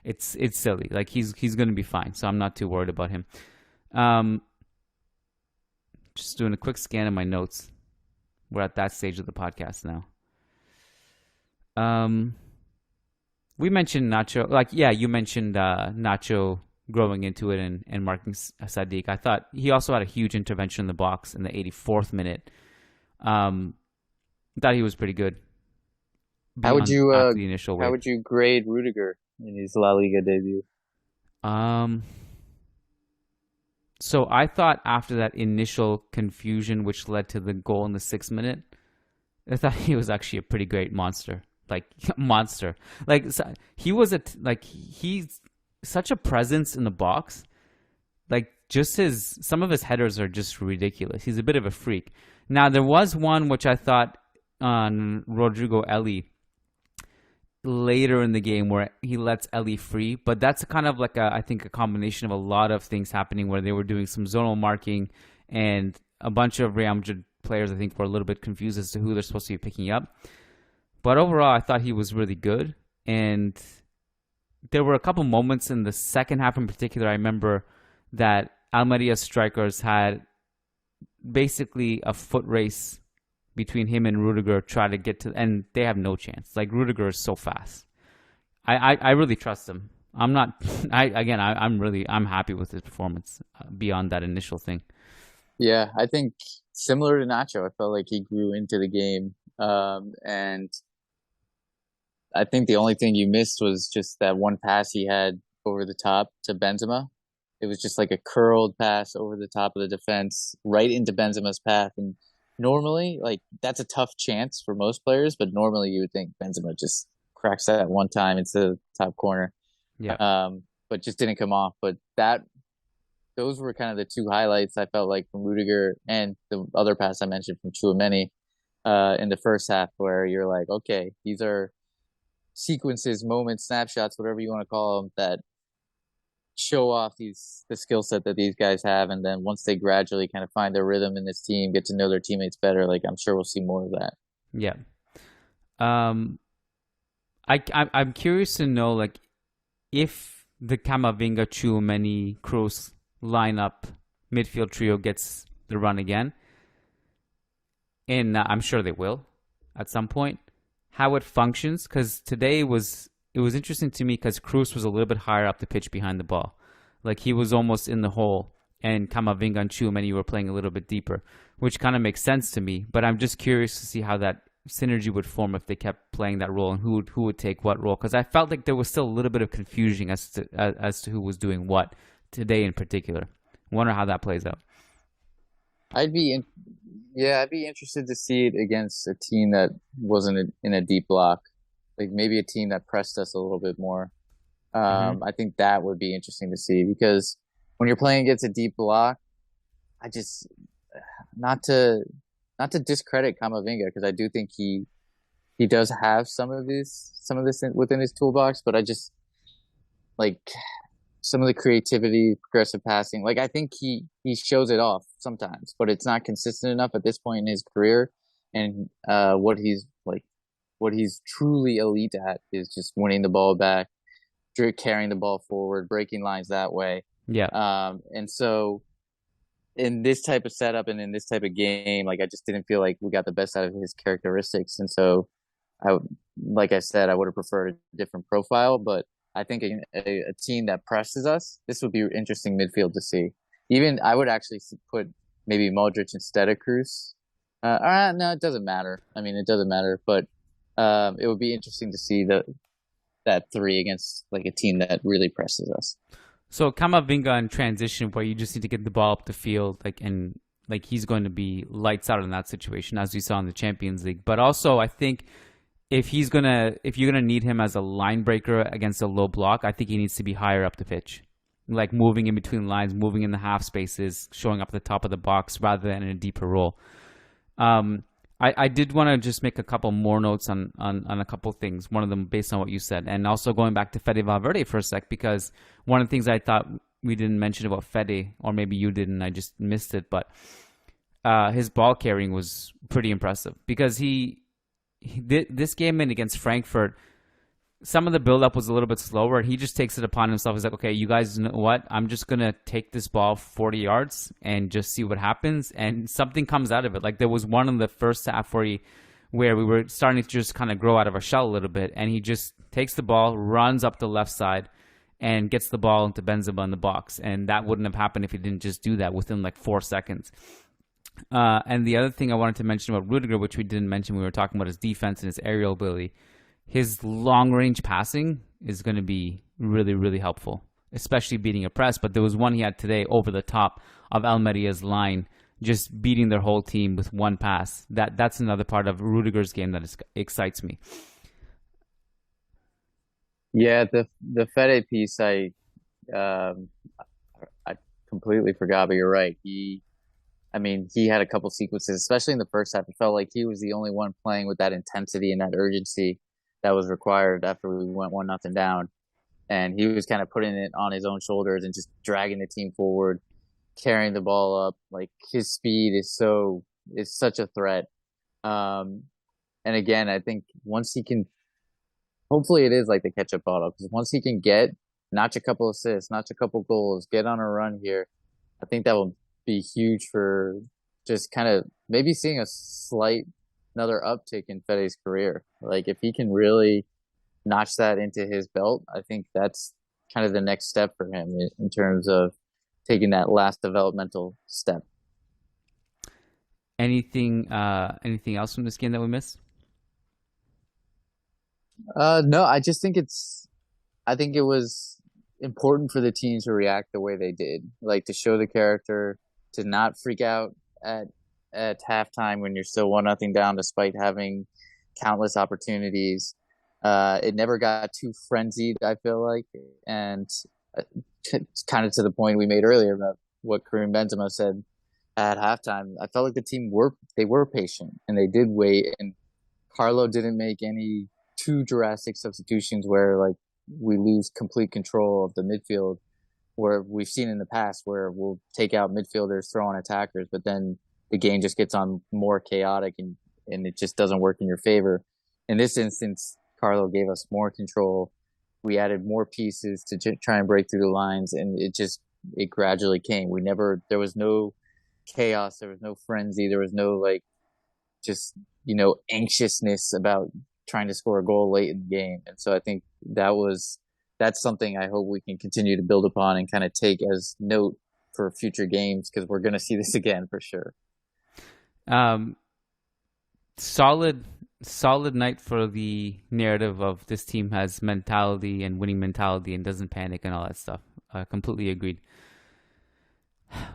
it's silly. Like, he's going to be fine, so I'm not too worried about him. Just doing a quick scan of my notes. We're at that stage of the podcast now. We mentioned Nacho. Like, yeah, you mentioned Nacho growing into it and marking Sadiq. I thought he also had a huge intervention in the box in the 84th minute. Thought he was pretty good. How would you the initial how would you grade Rudiger in his La Liga debut? So I thought after that initial confusion, which led to the goal in the 6th minute, I thought he was actually a pretty great monster. Like, monster. Like, he was he's such a presence in the box. Like, just some of his headers are just ridiculous. He's a bit of a freak. Now, there was one which I thought on Rodrigo Eli later in the game where he lets Eli free, but that's kind of like I think a combination of a lot of things happening where they were doing some zonal marking, and a bunch of Real Madrid players I think were a little bit confused as to who they're supposed to be picking up. But overall, I thought he was really good, and there were a couple moments in the second half in particular. I remember that Almeria strikers had basically a foot race between him and Rudiger, try to get to, and they have no chance. Like, Rudiger is so fast. I really trust him. I'm happy with his performance beyond that initial thing. Yeah, I think similar to Nacho, I felt like he grew into the game. And I think the only thing you missed was just that one pass he had over the top to Benzema. It was just like a curled pass over the top of the defense, right into Benzema's path. And normally, like, that's a tough chance for most players, but normally you would think Benzema just cracks that at one time into the top corner. Yeah. But just didn't come off. But those were kind of the 2 highlights I felt like from Rudiger, and the other pass I mentioned from Tchouameni in the first half, where you're like, okay, these are sequences, moments, snapshots, whatever you want to call them, that show off the skill set that these guys have. And then once they gradually kind of find their rhythm in this team, get to know their teammates better, like, I'm sure we'll see more of that. Yeah. I'm curious to know, like, if the Camavinga, Tchouameni, Kroos lineup midfield trio gets the run again, and I'm sure they will at some point, how it functions. Because today it was interesting to me because Kroos was a little bit higher up the pitch behind the ball. Like he was almost in the hole, and Camavinga and Tchouameni were playing a little bit deeper, which kind of makes sense to me. But I'm just curious to see how that synergy would form if they kept playing that role, and who would take what role. Because I felt like there was still a little bit of confusion as to who was doing what today in particular. Wonder how that plays out. I'd be interested to see it against a team that wasn't in a deep block, like maybe a team that pressed us a little bit more. I think that would be interesting to see, because when you're playing against a deep block, I just not to discredit Camavinga, because I do think he does have some of this within his toolbox, but I just like some of the creativity, progressive passing. Like I think he shows it off sometimes, but it's not consistent enough at this point in his career. And what he's truly elite at is just winning the ball back, carrying the ball forward, breaking lines that way. Yeah. And so in this type of setup and in this type of game, like I just didn't feel like we got the best out of his characteristics. And so like I said, I would have preferred a different profile, but I think a team that presses us, this would be interesting midfield to see. Even I would actually put maybe Modric instead of Kroos. No, it doesn't matter. I mean, it doesn't matter, but it would be interesting to see that three against like a team that really presses us. So Camavinga in transition, where you just need to get the ball up the field, and he's going to be lights out in that situation, as we saw in the Champions League. But also, I think if you're gonna need him as a line breaker against a low block, I think he needs to be higher up the pitch, like moving in between lines, moving in the half spaces, showing up at the top of the box rather than in a deeper role. I did want to just make a couple more notes on a couple things. One of them based on what you said, and also going back to Fede Valverde for a sec, because one of the things I thought we didn't mention about Fede, or maybe you didn't, I just missed it, but his ball carrying was pretty impressive, because he this game in against Frankfurt, some of the build-up was a little bit slower, and he just takes it upon himself. He's like, okay, you guys know what? I'm just going to take this ball 40 yards and just see what happens, and something comes out of it. Like there was one in the first half where we were starting to just kind of grow out of our shell a little bit, and he just takes the ball, runs up the left side, and gets the ball into Benzema in the box. And that wouldn't have happened if he didn't just do that within like 4 seconds. And the other thing I wanted to mention about Rudiger, which we didn't mention, we were talking about his defense and his aerial ability. His long-range passing is going to be really, really helpful, especially beating a press. But there was one he had today over the top of Almeria's line, just beating their whole team with one pass. That's another part of Rudiger's game that excites me. Yeah, the Fede piece, I completely forgot, but you're right. He had a couple sequences, especially in the first half. It felt like he was the only one playing with that intensity and that urgency that was required after we went 1-0 down. And he was kind of putting it on his own shoulders and just dragging the team forward, carrying the ball up. Like his speed is such a threat. And again, I think once he can, hopefully it is like the catch-up bottle, because once he can notch a couple assists, notch a couple goals, get on a run here, I think that will be huge for just kind of maybe seeing another uptick in Fede's career. Like if he can really notch that into his belt, I think that's kind of the next step for him in terms of taking that last developmental step. Anything else from this game that we missed? No, I just think I think it was important for the team to react the way they did, like to show the character, to not freak out at halftime when you're still 1-0 down, despite having countless opportunities. It never got too frenzied, I feel like, and it's kind of to the point we made earlier about what Karim Benzema said at halftime. I felt like the team were patient and they did wait, and Carlo didn't make any too drastic substitutions where like we lose complete control of the midfield, where we've seen in the past where we'll take out midfielders, throw on attackers, but then the game just gets on more chaotic and it just doesn't work in your favor. In this instance, Carlo gave us more control. We added more pieces to try and break through the lines, and it gradually came. There was no chaos, there was no frenzy, there was no like just, anxiousness about trying to score a goal late in the game. And so I think that's something I hope we can continue to build upon and kind of take as note for future games, because we're going to see this again for sure. Solid night for the narrative of this team has mentality and winning mentality and doesn't panic and all that stuff. Completely agreed.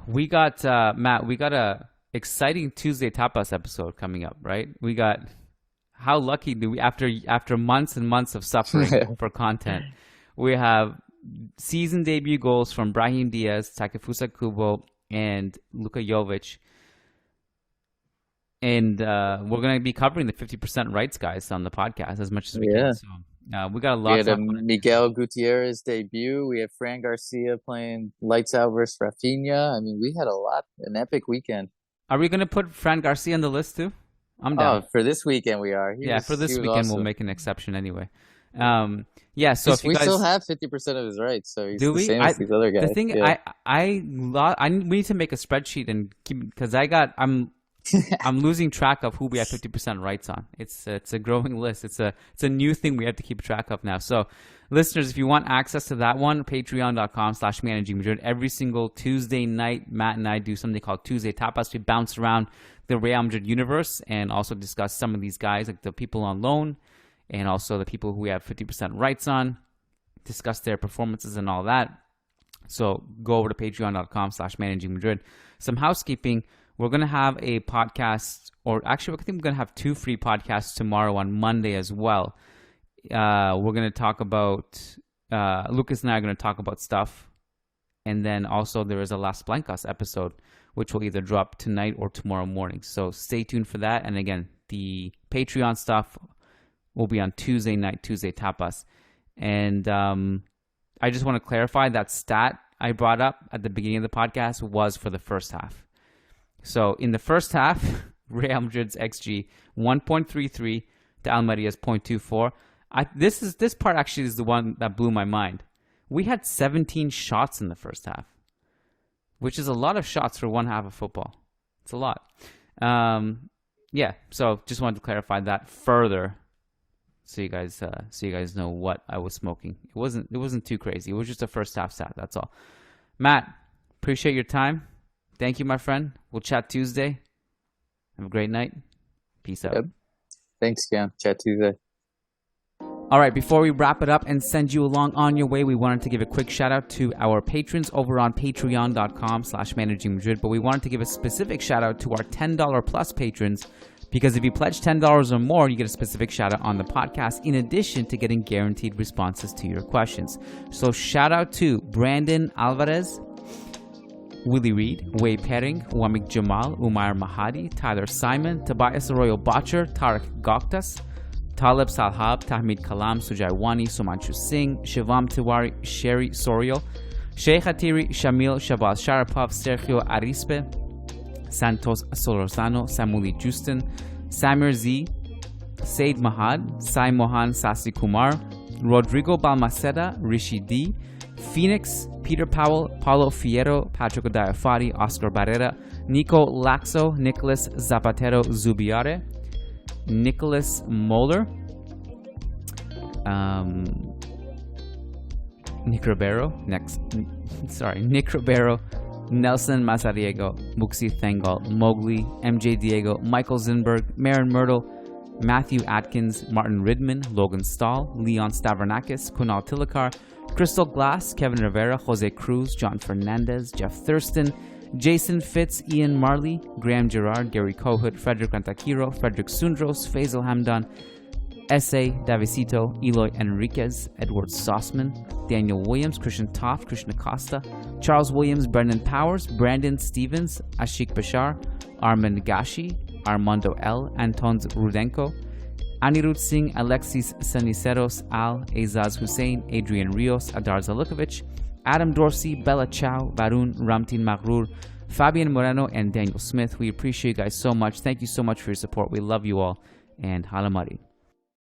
We got Matt. We got a exciting Tuesday Tapas episode coming up, right? We got. How lucky do we after months and months of suffering for content, we have season debut goals from Brahim Diaz, Takefusa Kubo, and Luka Jovic. And we're going to be covering the 50% rights guys on the podcast as much as we can. So we got a lot. We had a Miguel Gutierrez debut. We had Fran Garcia playing lights out versus Rafinha. I mean, we had an epic weekend. Are we going to put Fran Garcia on the list too? I'm down. Oh, for this weekend we are. For this weekend awesome. We'll make an exception anyway. So if we still have 50% of his rights, so he's the same as these other guys. The thing, we need to make a spreadsheet and keep, because I'm losing track of who we have 50% rights on. It's a growing list. It's a new thing we have to keep track of now. So, listeners, if you want access to that one, patreon.com/Managing Madrid. Every single Tuesday night, Matt and I do something called Tuesday Tapas. We bounce around the Real Madrid universe and also discuss some of these guys, like the people on loan and also the people who we have 50% rights on, discuss their performances and all that. So go over to patreon.com/Managing Madrid. Some housekeeping. We're going to have a podcast, or actually I think we're going to have 2 free podcasts tomorrow on Monday as well. We're going to talk about, Lucas and I are going to talk about stuff. And then also there is a Las Blancas episode, which will either drop tonight or tomorrow morning. So stay tuned for that. And again, the Patreon stuff will be on Tuesday night, Tuesday Tapas. And I just want to clarify that stat I brought up at the beginning of the podcast was for the first half. So in the first half, Real Madrid's XG 1.33 to Almeria's 0.24. This part actually is the one that blew my mind. We had 17 shots in the first half, which is a lot of shots for one half of football. It's a lot. So just wanted to clarify that further, so you guys know what I was smoking. It wasn't too crazy. It was just a first half stat. That's all. Matt, appreciate your time. Thank you, my friend. We'll chat Tuesday. Have a great night. Peace out. Yep. Thanks, Kiyan. Chat Tuesday. All right, before we wrap it up and send you along on your way, we wanted to give a quick shout out to our patrons over on patreon.com/Managing Madrid. But we wanted to give a specific shout out to our $10 plus patrons, because if you pledge $10 or more, you get a specific shout out on the podcast, in addition to getting guaranteed responses to your questions. So shout out to Brandon Alvarez, Willie Reed, Wei Pering, Wamik Jamal, Umar Mahadi, Tyler Simon, Tobias Arroyo Botcher, Tarek Goktas, Talib Salhab, Tahmid Kalam, Sujai Wani, Sumanchu Singh, Shivam Tiwari, Sherry Sorio, Sheikh Hatiri, Shamil, Shabaz Sharapov, Sergio Arispe, Santos Solorzano, Samuli Justin, Samir Z, Said Mahad, Sai Mohan Sasi Kumar, Rodrigo Balmaceda, Rishi D, Phoenix, Peter Powell, Paulo Fierro, Patrick Diafari, Oscar Barrera, Nico Laxo, Nicholas Zapatero Zubiare, Nicholas Moeller, Nick Ribeiro, Nelson Mazariego, Muxi Thengal, Mowgli, MJ Diego, Michael Zinberg, Marin Myrtle, Matthew Atkins, Martin Ridman, Logan Stahl, Leon Stavronakis, Kunal Tilakar, Crystal Glass, Kevin Rivera, Jose Cruz, John Fernandez, Jeff Thurston, Jason Fitz, Ian Marley, Graham Gerard, Gary Kohut, Frederick Rantakiro, Frederick Sundros, Faisal Hamdan, S.A. Davisito, Eloy Enriquez, Edward Sossman, Daniel Williams, Christian Toft, Krishna Costa, Charles Williams, Brendan Powers, Brandon Stevens, Ashik Bashar, Armand Gashi, Armando L, Antons Rudenko, Anirudh Singh, Alexis Saniceros, Al, Azaz Hussein, Adrian Rios, Adar Zalukovic, Adam Dorsey, Bella Chow, Varun, Ramtin Maghrur, Fabian Moreno, and Daniel Smith. We appreciate you guys so much. Thank you so much for your support. We love you all, and Halamari.